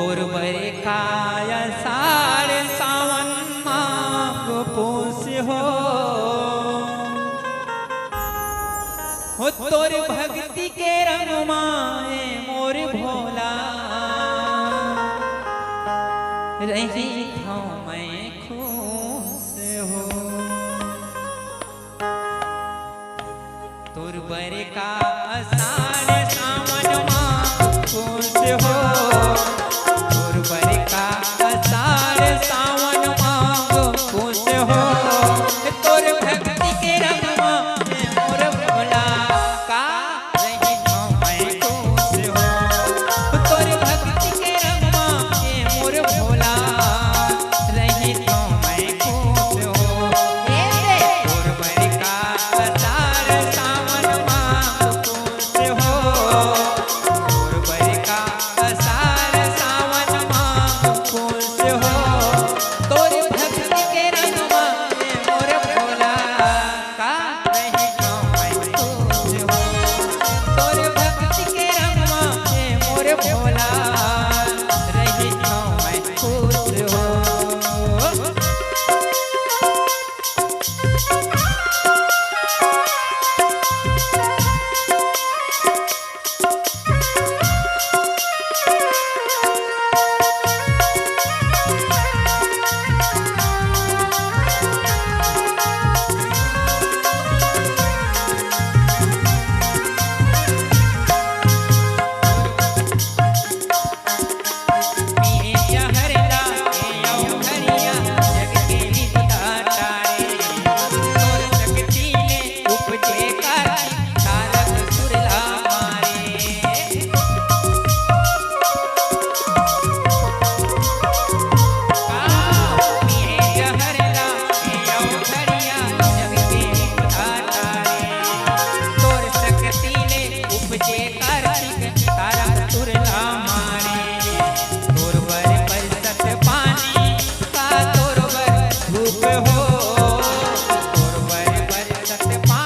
तोर बरे काय साड़ सावन मांग पूस हो तोर भक्ति के रंग माए मोर भोला रही हूँ मैं खुश हो तोर बरे का साड़ सावन मांग पूस हो तोर बरे का साड़ सावन मांग पूस हो तोर भक्ति के रंग माए मोर भोला का रही हूँ मैं खुश हो तोर भक्ति के रंग माए मोर भोला रही हूँ मैं खुश हो तोर बरे का साड़ सावन मांग पूस हो तोर बरे का साड़ सावन मांग पूस हो तोर भक्ति के रंग माए मोर भोला का रही हूँ मैं खुश हो तोर भक्ति के रंग माए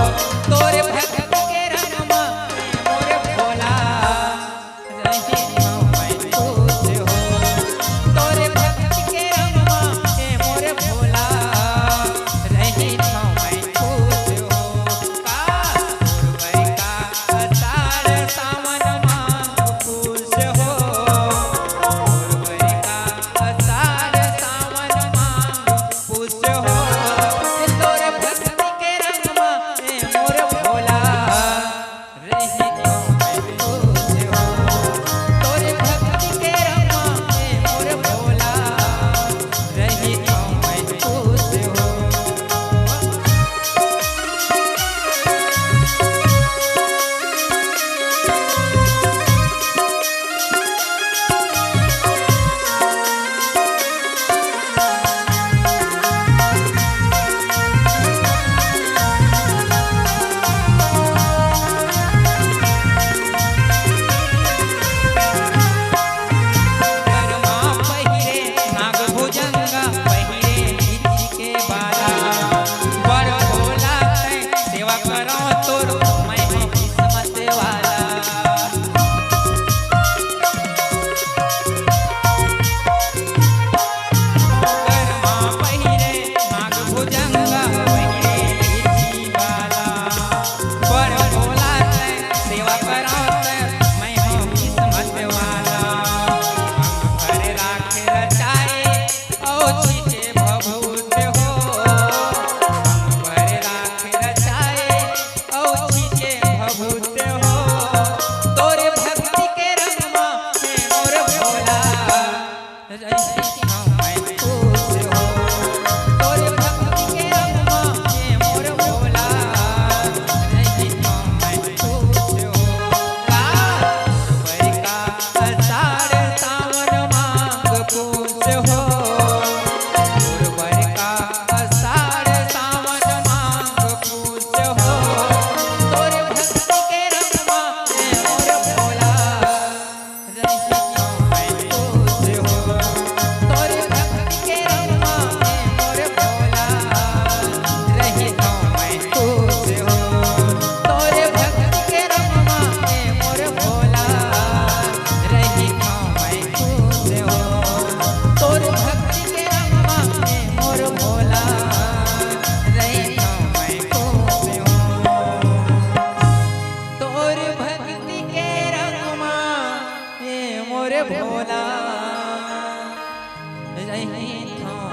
मोर भोला रही हूँ मैं खुश हो नहीं था